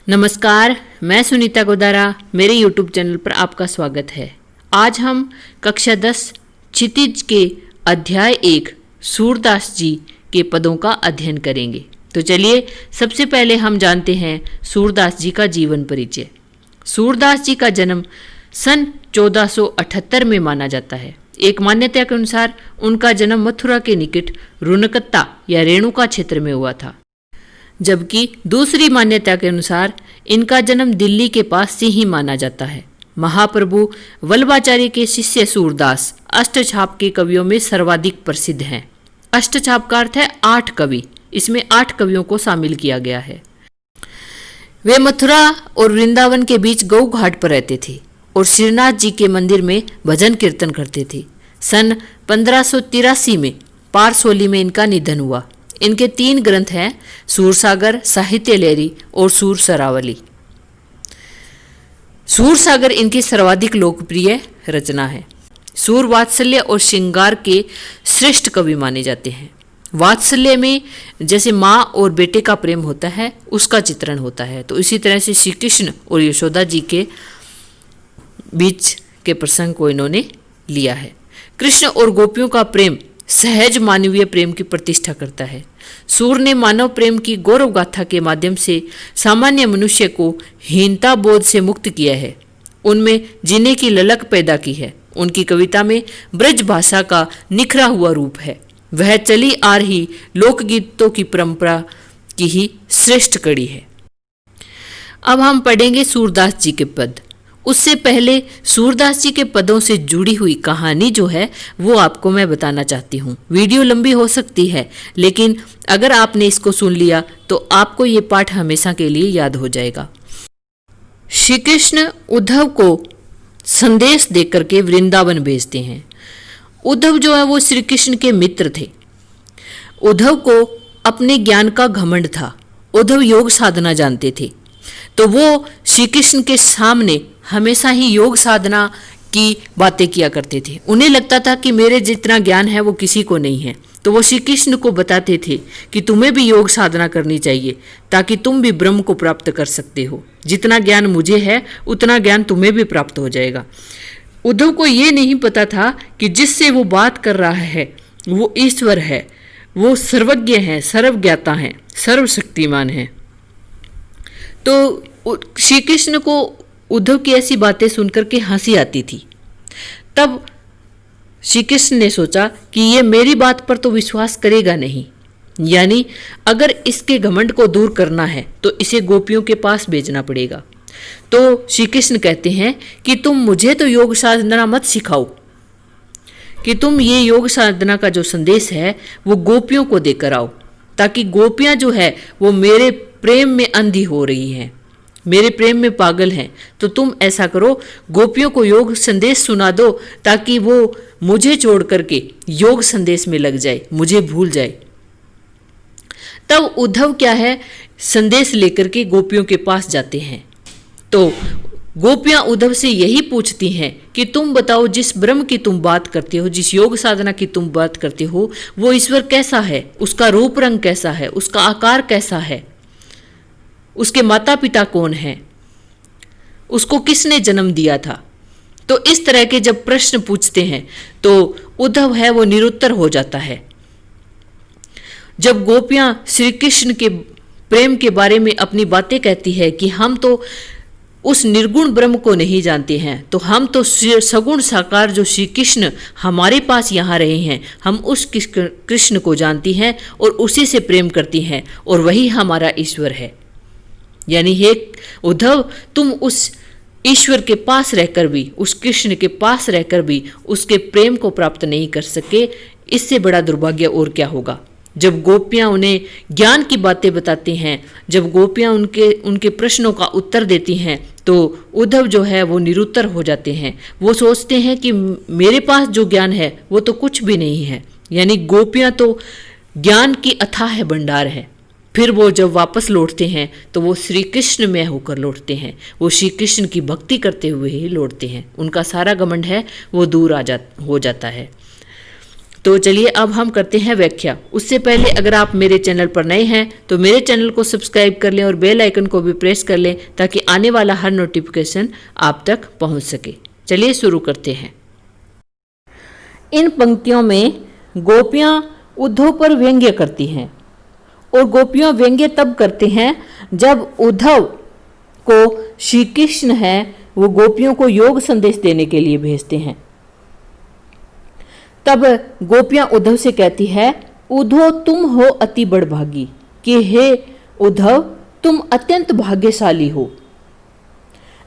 नमस्कार, मैं सुनीता गोदारा। मेरे YouTube चैनल पर आपका स्वागत है। आज हम कक्षा 10 क्षितिज के अध्याय 1 सूरदास जी के पदों का अध्ययन करेंगे। तो चलिए सबसे पहले हम जानते हैं सूरदास जी का जीवन परिचय। सूरदास जी का जन्म सन 1478 में माना जाता है। एक मान्यता के अनुसार उनका जन्म मथुरा के निकट रुनकत्ता या रेणुका क्षेत्र में हुआ था, जबकि दूसरी मान्यता के अनुसार इनका जन्म दिल्ली के पास से ही माना जाता है। महाप्रभु वल्लभाचार्य के शिष्य सूरदास अष्टछाप के कवियों में सर्वाधिक प्रसिद्ध हैं। अष्टछाप का अर्थ है 8 कवि, इसमें 8 कवियों को शामिल किया गया है। वे मथुरा और वृंदावन के बीच गौ घाट पर रहते थे और श्रीनाथ जी के मंदिर में भजन कीर्तन करते थे। सन 1583 में पारसोली में इनका निधन हुआ। इनके 3 ग्रंथ हैं, सूरसागर, साहित्य लहरी और सूर सरावली। सूरसागर इनकी सर्वाधिक लोकप्रिय रचना है। सूर वात्सल्य और श्रृंगार के श्रेष्ठ कवि माने जाते हैं। वात्सल्य में जैसे माँ और बेटे का प्रेम होता है, उसका चित्रण होता है। तो इसी तरह से श्री कृष्ण और यशोदा जी के बीच के प्रसंग को इन्होंने लिया है। कृष्ण और गोपियों का प्रेम सहज मानवीय प्रेम की प्रतिष्ठा करता है। सूर ने मानव प्रेम की गौरव गाथा के माध्यम से सामान्य मनुष्य को हीनता बोध से मुक्त किया है, उनमें जीने की ललक पैदा की है। उनकी कविता में ब्रज भाषा का निखरा हुआ रूप है। वह चली आ रही लोकगीतों की परंपरा की ही श्रेष्ठ कड़ी है। अब हम पढ़ेंगे सूरदास जी के पद। उससे पहले सूरदास जी के पदों से जुड़ी हुई कहानी जो है वो आपको मैं बताना चाहती हूँ। वीडियो लंबी हो सकती है, लेकिन अगर आपने इसको सुन लिया तो आपको ये पाठ हमेशा के लिए याद हो जाएगा। श्री कृष्ण उद्धव को संदेश देकर के वृंदावन भेजते हैं। उद्धव जो है वो श्री कृष्ण के मित्र थे। उद्धव को अपने ज्ञान का घमंड था। उद्धव योग साधना जानते थे, तो वो श्री कृष्ण के सामने हमेशा ही योग साधना की बातें किया करते थे। उन्हें लगता था कि मेरे जितना ज्ञान है वो किसी को नहीं है, तो वो श्री कृष्ण को बताते थे कि तुम्हें भी योग साधना करनी चाहिए ताकि तुम भी ब्रह्म को प्राप्त कर सकते हो। जितना ज्ञान मुझे है उतना ज्ञान तुम्हें भी प्राप्त हो जाएगा। उद्धव को ये नहीं पता था कि जिससे वो बात कर रहा है वो ईश्वर है, वो सर्वज्ञ है, सर्वज्ञाता है, सर्वशक्तिमान है। तो श्री कृष्ण को उद्धव की ऐसी बातें सुनकर के हंसी आती थी। तब श्री कृष्ण ने सोचा कि ये मेरी बात पर तो विश्वास करेगा नहीं, यानी अगर इसके घमंड को दूर करना है तो इसे गोपियों के पास भेजना पड़ेगा। तो श्री कृष्ण कहते हैं कि तुम मुझे तो योग साधना मत सिखाओ, कि तुम ये योग साधना का जो संदेश है वो गोपियों को देकर आओ, ताकि गोपियां जो है वो मेरे प्रेम में अंधी हो रही हैं, मेरे प्रेम में पागल हैं। तो तुम ऐसा करो, गोपियों को योग संदेश सुना दो ताकि वो मुझे छोड़ करके योग संदेश में लग जाए, मुझे भूल जाए। तब उद्धव क्या है, संदेश लेकर के गोपियों के पास जाते हैं। तो गोपियां उद्धव से यही पूछती हैं कि तुम बताओ, जिस ब्रह्म की तुम बात करते हो, जिस योग साधना की तुम बात करते हो, वो ईश्वर कैसा है, उसका रूप रंग कैसा है, उसका आकार कैसा है, उसके माता पिता कौन हैं, उसको किसने जन्म दिया था। तो इस तरह के जब प्रश्न पूछते हैं तो उद्धव है वो निरुत्तर हो जाता है। जब गोपियां श्री कृष्ण के प्रेम के बारे में अपनी बातें कहती है कि हम तो उस निर्गुण ब्रह्म को नहीं जानते हैं, तो हम तो सगुण साकार जो श्री कृष्ण हमारे पास यहाँ रहे हैं, हम उस कृष्ण को जानती हैं और उसी से प्रेम करती हैं और वही हमारा ईश्वर है। यानी हे उद्धव, तुम उस ईश्वर के पास रहकर भी, उस कृष्ण के पास रहकर भी उसके प्रेम को प्राप्त नहीं कर सके, इससे बड़ा दुर्भाग्य और क्या होगा। जब गोपियां उन्हें ज्ञान की बातें बताती हैं, जब गोपियां उनके प्रश्नों का उत्तर देती हैं, तो उद्धव जो है वो निरुत्तर हो जाते हैं। वो सोचते हैं कि मेरे पास जो ज्ञान है वो तो कुछ भी नहीं है। यानी गोपियां तो ज्ञान की अथाह भंडार है। फिर वो जब वापस लौटते हैं तो वो श्री कृष्ण में होकर लौटते हैं, वो श्री कृष्ण की भक्ति करते हुए ही लौटते हैं। उनका सारा घमंड है वो दूर हो जाता है। तो चलिए अब हम करते हैं व्याख्या। उससे पहले अगर आप मेरे चैनल पर नए हैं तो मेरे चैनल को सब्सक्राइब कर लें और बेल आइकन को भी प्रेस कर लें ताकि आने वाला हर नोटिफिकेशन आप तक पहुंच सके। चलिए शुरू करते हैं। इन पंक्तियों में गोपियां उद्धव पर व्यंग्य करती हैं और गोपियां व्यंग्य तब करते हैं जब उद्धव को श्री कृष्ण है वो गोपियों को योग संदेश देने के लिए भेजते हैं। तब गोपियां उद्धव से कहती है, उद्धव तुम हो अति बड़भागी, कि हे उद्धव तुम अत्यंत भाग्यशाली हो।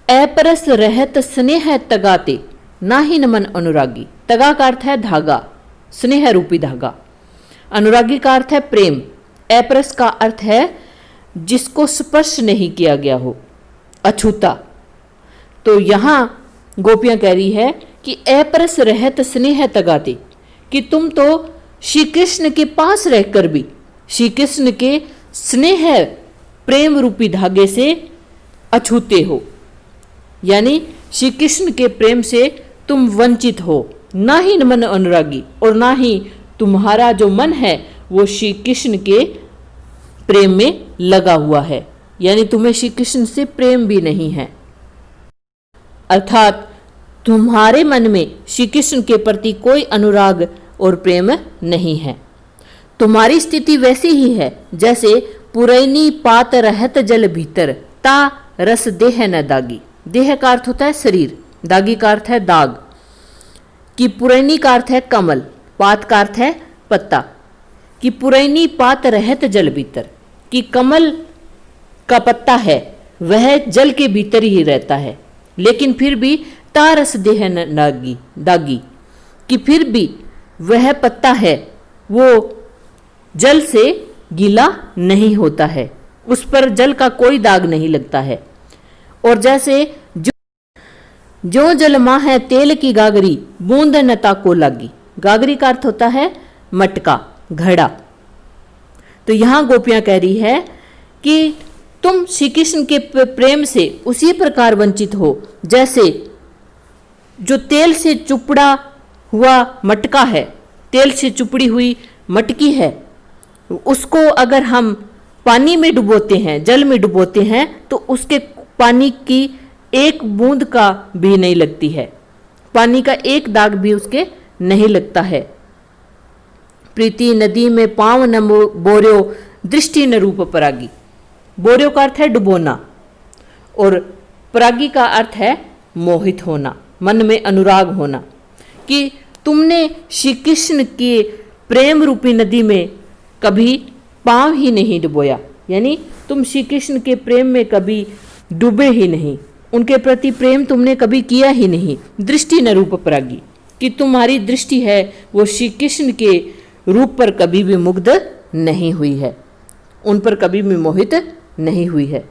अपरस रहत स्नेह तगाते नाही न मन अनुरागी। तगा का अर्थ है धागा, स्नेह रूपी धागा। अनुरागी का अर्थ है प्रेम। अपरस का अर्थ है जिसको स्पर्श नहीं किया गया हो, अछूता। तो यहां गोपियां कह रही है कि अपरस रहत स्नेह तगाते, कि तुम तो श्री कृष्ण के पास रहकर भी श्री कृष्ण के स्नेह प्रेम रूपी धागे से अछूते हो, यानी श्री कृष्ण के प्रेम से तुम वंचित हो। ना ही मन अनुरागी, और ना ही तुम्हारा जो मन है वो श्री कृष्ण के प्रेम में लगा हुआ है, यानी तुम्हें श्री कृष्ण से प्रेम भी नहीं है। अर्थात तुम्हारे मन में श्री कृष्ण के प्रति कोई अनुराग और प्रेम नहीं है। तुम्हारी स्थिति वैसी ही है जैसे पुरैनी पात रहत जल भीतर ता रस देह न दागी। देह का अर्थ होता है शरीर, दागी का अर्थ है दाग, कि पुरैनी का अर्थ है कमल, पात का अर्थ है पत्ता, कि पुरैनी पात रहत जल भीतर, कि कमल का पत्ता है वह जल के भीतर ही रहता है, लेकिन फिर भी तारस देह न दागी, कि फिर भी वह पत्ता है वो जल से गीला नहीं होता है, उस पर जल का कोई दाग नहीं लगता है। और जैसे जो जल माँ है तेल की गागरी बूंद न ताको लागी। गागरी का अर्थ होता है मटका, घड़ा। तो यहां गोपियां कह रही है कि तुम श्री कृष्ण के प्रेम से उसी प्रकार वंचित हो जैसे जो तेल से चुपड़ा हुआ मटका है, तेल से चुपड़ी हुई मटकी है, उसको अगर हम पानी में डुबोते हैं, जल में डुबोते हैं, तो उसके पानी की एक बूंद का भी नहीं लगती है, पानी का एक दाग भी उसके नहीं लगता है। प्रीति नदी में पांव न बोर्यो दृष्टि न रूप परागी। बोर्यो का अर्थ है डुबोना और परागी का अर्थ है मोहित होना, मन में अनुराग होना, कि तुमने श्री कृष्ण के प्रेम रूपी नदी में कभी पांव ही नहीं डुबोया, यानी तुम श्री कृष्ण के प्रेम में कभी डूबे ही नहीं, उनके प्रति प्रेम तुमने कभी किया ही नहीं। दृष्टि न रूप परागी, कि तुम्हारी दृष्टि है वो श्री कृष्ण के रूप पर कभी भी मुग्ध नहीं हुई है, उन पर कभी भी मोहित नहीं हुई है।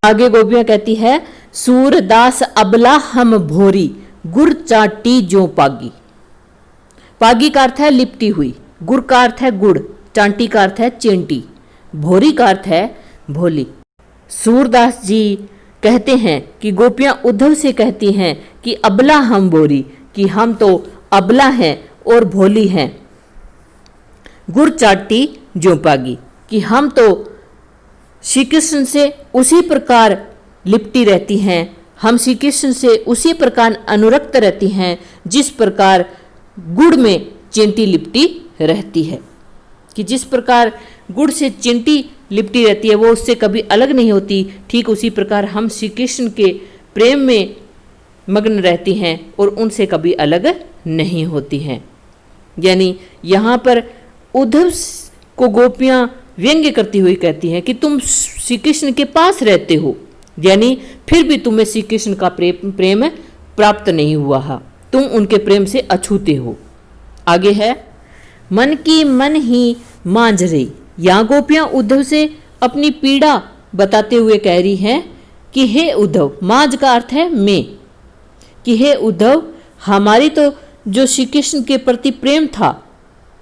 आगे गोपियां कहती है, सूरदास अबला हम भोरी गुर चाटी जो पागी। पागी का अर्थ है लिपटी हुई, गुर का अर्थ है गुड़, चांटी का अर्थ है चेंटी, भोरी का अर्थ है भोली। सूरदास जी कहते हैं कि गोपियां उद्धव से कहती हैं कि अबला हम बोरी, कि हम तो अबला हैं और भोली हैं। गुड़ चाटी जो पागी, कि हम तो श्री कृष्ण से उसी प्रकार लिपटी रहती हैं, हम श्री कृष्ण से उसी प्रकार अनुरक्त रहती हैं जिस प्रकार गुड़ में चींटी लिपटी रहती है, कि जिस प्रकार गुड़ से चींटी लिपटी रहती है वो उससे कभी अलग नहीं होती, ठीक उसी प्रकार हम श्री कृष्ण के प्रेम में मग्न रहती हैं और उनसे कभी अलग नहीं होती हैं। यानी यहाँ पर उद्धव को गोपियाँ व्यंग्य करती हुई कहती हैं कि तुम श्री कृष्ण के पास रहते हो, यानी फिर भी तुम्हें श्री कृष्ण का प्रेम प्राप्त नहीं हुआ है, तुम उनके प्रेम से अछूते हो। आगे है, मन की मन ही मांझ रही। यहाँ गोपियां उद्धव से अपनी पीड़ा बताते हुए कह रही हैं कि हे उद्धव, मांझ का अर्थ है मैं, कि हे उद्धव हमारी तो जो श्री कृष्ण के प्रति प्रेम था,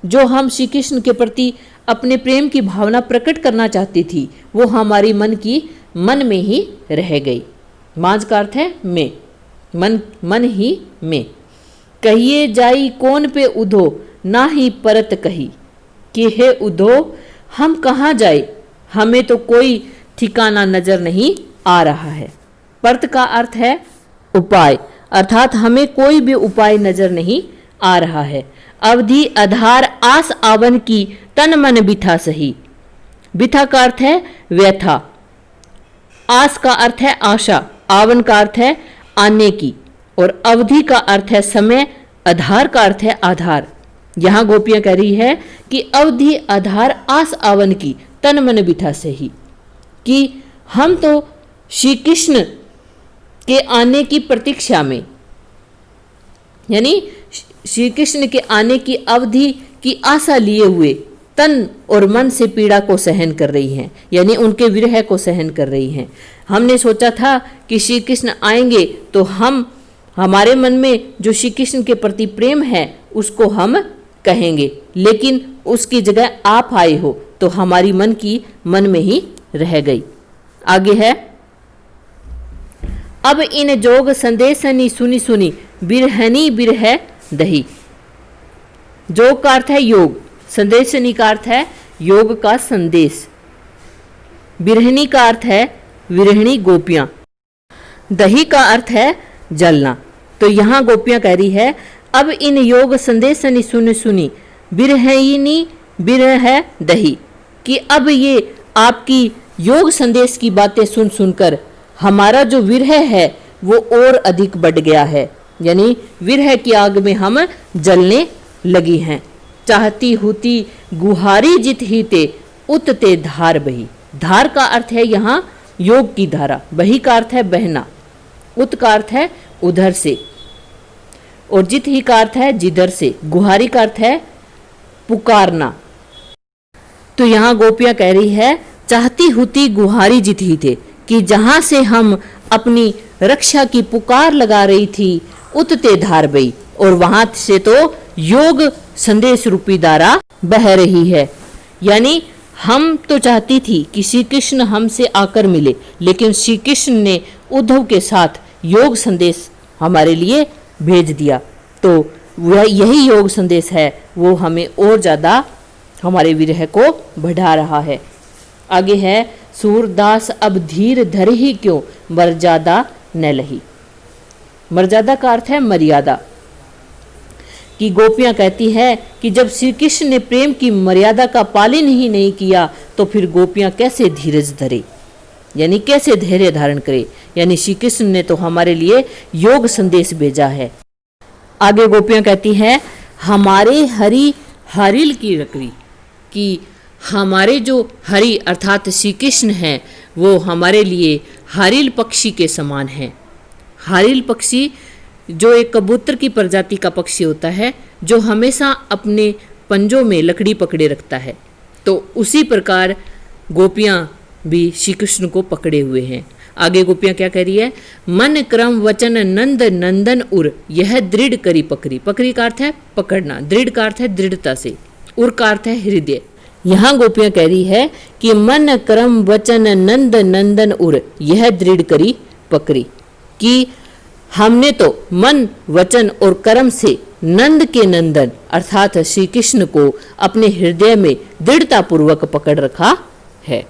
जो हम श्री कृष्ण के प्रति अपने प्रेम की भावना प्रकट करना चाहती थी, वो हमारी मन में ही रह गई। मांझ का अर्थ है मैं, मन ही में। कहिए जाई कौन पे उधो ना ही परत कही, कि हे उद्धो हम कहाँ जाए, हमें तो कोई ठिकाना नजर नहीं आ रहा है। परत का अर्थ है उपाय, अर्थात हमें कोई भी उपाय नजर नहीं आ रहा है। अवधि आधार आस आवन की, तन मन बिथा सही। बिथा का अर्थ है व्यथा, आस का अर्थ है आशा, आवन का अर्थ है आने की, और अवधि का अर्थ है समय, आधार का अर्थ है आधार। यहां गोपियां कह रही है कि अवधि आधार आस आवन की, तन मन बिठा सही, कि हम तो श्री कृष्ण के आने की प्रतीक्षा में, यानी श्री कृष्ण के आने की अवधि की आशा लिए हुए तन और मन से पीड़ा को सहन कर रही हैं, यानी उनके विरह को सहन कर रही हैं। हमने सोचा था कि श्री कृष्ण आएंगे तो हमारे मन में जो श्री कृष्ण के प्रति प्रेम है उसको हम कहेंगे, लेकिन उसकी जगह आप आए हो तो हमारी मन की मन में ही रह गई। आगे है, अब इन जोग संदेशनी सुनी सुनी, बिरहनी बिरह दही। जोग का अर्थ है योग, संदेशनी का अर्थ है योग का संदेश, बिरहनी का अर्थ है विरहणी गोपियां, दही का अर्थ है जलना। तो यहां गोपियां कह रही है, अब इन योग संदेशनी सुनी सुनी, बिरहनी बिरह दही, कि अब ये आपकी योग संदेश की बातें सुन सुनकर हमारा जो विरह है वो और अधिक बढ़ गया है, यानी विरह की आग में हम जलने लगी हैं। चाहती हुती गुहारी जित ही ते, उतते धार बही। धार का अर्थ है यहाँ योग की धारा, बही का अर्थ है बहना, उत का अर्थ है उधर से, और जित ही का अर्थ है जिधर से, गुहारी का अर्थ है पुकारना। तो यहाँ गोपियां कह रही है, चाहती हुती गुहारी जित ही थे, कि जहां से हम अपनी रक्षा की पुकार लगा रही थी, उतते धार बही, और वहां से तो योग संदेश रूपी धारा बह रही है। यानी हम तो चाहती थी कि श्री कृष्ण हमसे आकर मिले, लेकिन श्री कृष्ण ने उद्धव के साथ योग संदेश हमारे लिए भेज दिया, तो वह यही योग संदेश है, वो हमें और ज़्यादा हमारे विरह को बढ़ा रहा है। आगे है, सूरदास अब धीर धर ही क्यों, मर्यादा न लही। मर्यादा का अर्थ है मर्यादा, कि गोपियां कहती है कि जब श्री कृष्ण ने प्रेम की मर्यादा का पालन ही नहीं किया तो फिर गोपियां कैसे धीरज धरे, यानी कैसे धैर्य धारण करे, यानी श्री कृष्ण ने तो हमारे लिए योग संदेश भेजा है। आगे गोपियां कहती है, हमारे हरि हरिल की रकरी, कि हमारे जो हरि अर्थात श्री कृष्ण हैं वो हमारे लिए हरिल पक्षी के समान हैं। हरिल पक्षी जो एक कबूतर की प्रजाति का पक्षी होता है, जो हमेशा अपने पंजों में लकड़ी पकड़े रखता है, तो उसी प्रकार गोपियां भी श्री कृष्ण को पकड़े हुए हैं। आगे गोपियां क्या कह रही है, मन क्रम वचन नंद नंदन उर, यह दृढ़ करी पकड़ी। पकड़ी का अर्थ है पकड़ना, दृढ़ का अर्थ है दृढ़ता से, उर का अर्थ है हृदय। यहाँ गोपियां कह रही है कि मन क्रम वचन नंद नंदन उर, यह दृढ़ करी पकड़ी, कि हमने तो मन वचन और कर्म से नंद के नंदन अर्थात श्री कृष्ण को अपने हृदय में दृढ़ता पूर्वक पकड़ रखा है।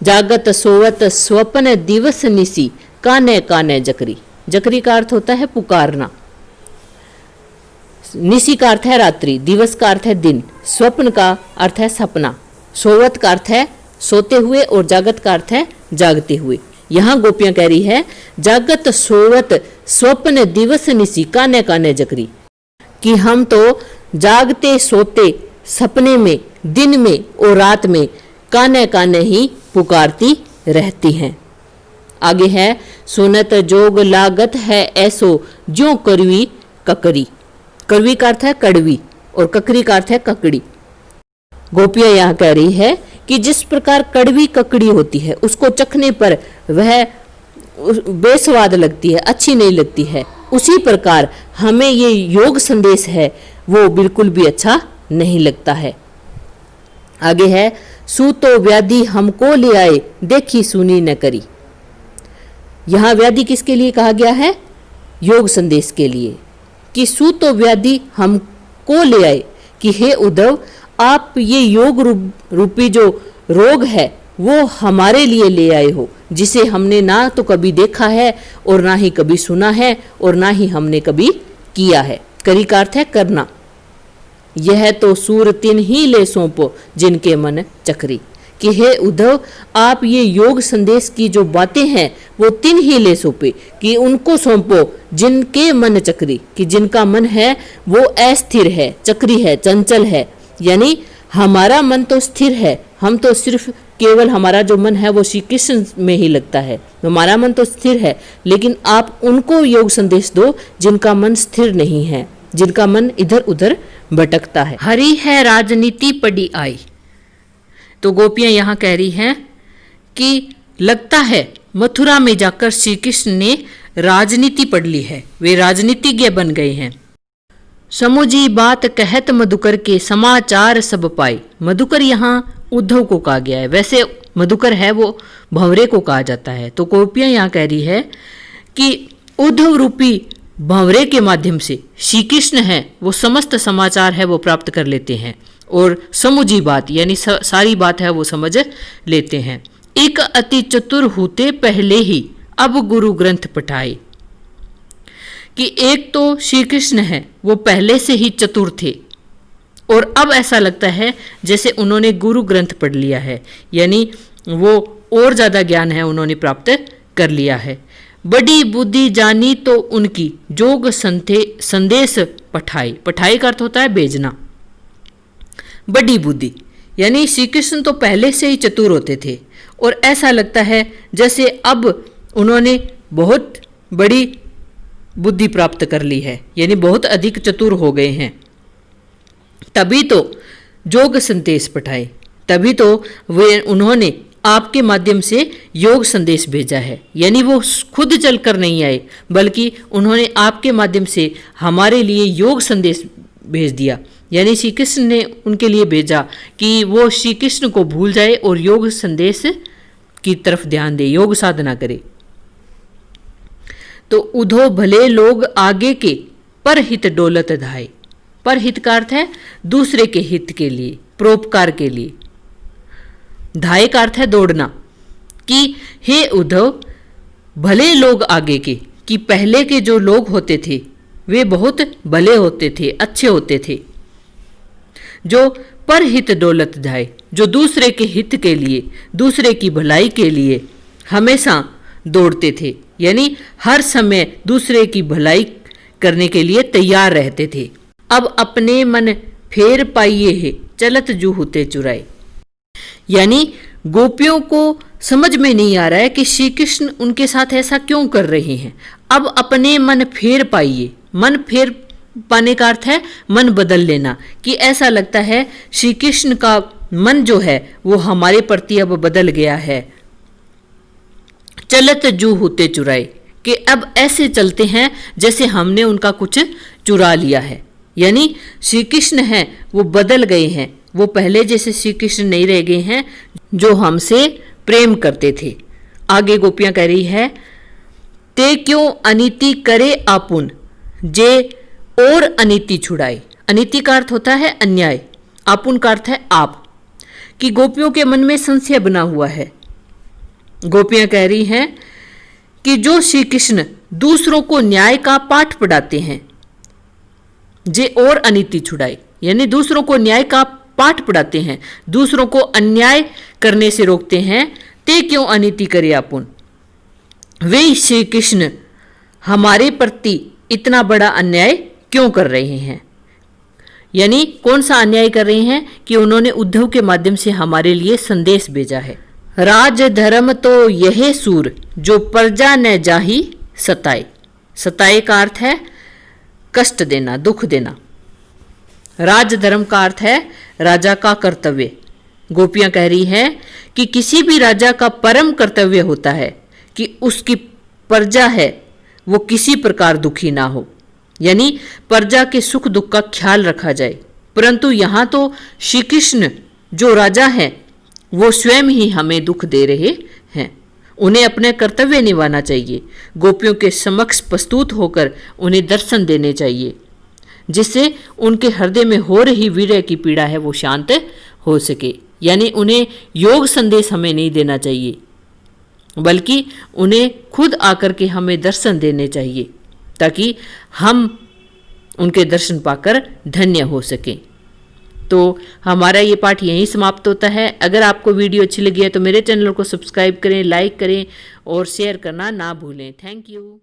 जागत सोवत स्वप्न दिवस निसी, काने काने जकरी। जकरी का अर्थ होता है पुकारना, निसी का अर्थ है रात्रि, दिवस का अर्थ है दिन, स्वप्न का अर्थ है सपना, सोवत का अर्थ है सोते हुए, और जागत का अर्थ है जागते हुए। यहाँ गोपियां कह रही है, जागत सोवत स्वप्न दिवस निसी, काने काने जकरी, कि हम तो जागते सोते सपने में, दिन में और रात में काने काने ही पुकारती रहती हैं। आगे है, सुनत जोग लागत है ऐसो, ज्यों करवी ककरी। करवी का अर्थ है कड़वी और ककरी का अर्थ है ककड़ी। गोपियां यहाँ कह रही है कि जिस प्रकार कड़वी ककड़ी होती है उसको चखने पर वह बेस्वाद लगती है, अच्छी नहीं लगती है, उसी प्रकार हमें ये योग संदेश है वो बिल्कुल भी अच्छा नहीं लगता है। आगे है, सूतो व्याधि हमको ले आए, देखी सुनी न करी। यहाँ व्याधि किसके लिए कहा गया है? योग संदेश के लिए, कि सूतो व्याधि हमको ले आए, कि हे उद्धव आप ये योग रूपी जो रोग है वो हमारे लिए ले आए हो, जिसे हमने ना तो कभी देखा है और ना ही कभी सुना है और ना ही हमने कभी किया है। करी का अर्थ है करना। यह तो सूर तिन ही ले सौंपो जिनके मन चक्री, कि हे उद्धव आप ये योग संदेश की जो बातें हैं वो तिन ही ले सौंपे, कि उनको सौंपो जिनके मन चक्री, कि जिनका मन है वो अस्थिर है, चक्री है, चंचल है। यानी हमारा मन तो स्थिर है, हम तो सिर्फ केवल हमारा जो मन है वो श्री कृष्ण में ही लगता है, हमारा मन तो स्थिर है, लेकिन आप उनको योग संदेश दो जिनका मन स्थिर नहीं है, जिनका मन इधर उधर भटकता है। हरि है राजनीति पड़ी आई। तो गोपियां यहाँ कह रही हैं कि लगता है मथुरा में जाकर श्री कृष्ण ने राजनीति पढ़ ली है, वे राजनीतिज्ञ बन गए हैं। समुझी बात कहत मधुकर के समाचार सब पाए। मधुकर यहाँ उद्धव को कहा गया है, वैसे मधुकर है वो भंवरे को कहा जाता है। तो गोपियां यहाँ कह रही है कि उद्धव रूपी भंवरे के माध्यम से श्री कृष्ण है वो समस्त समाचार है वो प्राप्त कर लेते हैं और समुझी बात यानी सारी बात है वो समझ लेते हैं। एक अति चतुर होते पहले ही अब गुरु ग्रंथ पठाए, कि एक तो श्री कृष्ण है वो पहले से ही चतुर थे और अब ऐसा लगता है जैसे उन्होंने गुरु ग्रंथ पढ़ लिया है, यानी वो और ज्यादा ज्ञान है उन्होंने प्राप्त कर लिया है। बड़ी बुद्धि जानी तो उनकी जोग संदेश पठाई। पठाई का अर्थ होता है भेजना। बड़ी बुद्धि यानी श्री कृष्ण तो पहले से ही चतुर होते थे और ऐसा लगता है जैसे अब उन्होंने बहुत बड़ी बुद्धि प्राप्त कर ली है, यानी बहुत अधिक चतुर हो गए हैं। तभी तो योग संदेश पठाए, तभी तो वे उन्होंने आपके माध्यम से योग संदेश भेजा है, यानी वो खुद चलकर नहीं आए बल्कि उन्होंने आपके माध्यम से हमारे लिए योग संदेश भेज दिया। यानी श्री कृष्ण ने उनके लिए भेजा कि वो श्री कृष्ण को भूल जाए और योग संदेश की तरफ ध्यान दे, योग साधना करे। तो उधो भले लोग आगे के पर हित डोलत धाए। पर हित का अर्थ है दूसरे के हित के लिए, परोपकार के लिए। धाए का अर्थ है दौड़ना, कि हे उद्धव भले लोग आगे के, कि पहले के जो लोग होते थे वे बहुत भले होते थे, अच्छे होते थे, जो पर हित डोलत धाए, जो दूसरे के हित के लिए, दूसरे की भलाई के लिए हमेशा दौड़ते थे, यानी हर समय दूसरे की भलाई करने के लिए तैयार रहते थे। अब अपने मन फेर पाइए है चलत जू होते चुराए। यानी गोपियों को समझ में नहीं आ रहा है कि श्री कृष्ण उनके साथ ऐसा क्यों कर रहे हैं। अब अपने मन फेर पाइए, मन फेर पाने का अर्थ है मन बदल लेना, कि ऐसा लगता है श्री कृष्ण का मन जो है वो हमारे प्रति अब बदल गया है। चलत जू होते चुराए, कि अब ऐसे चलते हैं जैसे हमने उनका कुछ चुरा लिया है, यानी श्री कृष्ण हैं वो बदल गए हैं, वो पहले जैसे श्री कृष्ण नहीं रह गए हैं जो हमसे प्रेम करते थे। आगे गोपियां कह रही है, ते क्यों अनीति करे आपुन जे और अनीति छुड़ाए। अनीति का अर्थ होता है अन्याय, आपुन का अर्थ है आप, कि गोपियों के मन में संशय बना हुआ है। गोपियां कह रही हैं कि जो श्री कृष्ण दूसरों को न्याय का पाठ पढ़ाते हैं, जे और अनीति छुड़ाए, यानी दूसरों को न्याय का पाठ पढ़ाते हैं, दूसरों को अन्याय करने से रोकते हैं, ते क्यों अनीति करे आपुन, वे श्री कृष्ण हमारे प्रति इतना बड़ा अन्याय क्यों कर रहे हैं। यानी कौन सा अन्याय कर रहे हैं कि उन्होंने उद्धव के माध्यम से हमारे लिए संदेश भेजा है। राज धर्म तो यह सूर जो प्रजा न जाही सताए। सताए का अर्थ है कष्ट देना, दुख देना। राज धर्म का अर्थ है राजा का कर्तव्य। गोपियां कह रही हैं कि किसी भी राजा का परम कर्तव्य होता है कि उसकी प्रजा है वो किसी प्रकार दुखी ना हो, यानी प्रजा के सुख दुख का ख्याल रखा जाए। परंतु यहाँ तो श्री कृष्ण जो राजा हैं वो स्वयं ही हमें दुख दे रहे हैं। उन्हें अपने कर्तव्य निभाना चाहिए, गोपियों के समक्ष प्रस्तुत होकर उन्हें दर्शन देने चाहिए। जिससे उनके हृदय में हो रही विरह की पीड़ा है वो शांत हो सके। यानी उन्हें योग संदेश हमें नहीं देना चाहिए, बल्कि उन्हें खुद आकर के हमें दर्शन देने चाहिए, ताकि हम उनके दर्शन पाकर धन्य हो सकें। तो हमारा ये पाठ यहीं समाप्त होता है। अगर आपको वीडियो अच्छी लगी है तो मेरे चैनल को सब्सक्राइब करें, लाइक करें और शेयर करना ना भूलें। Thank you.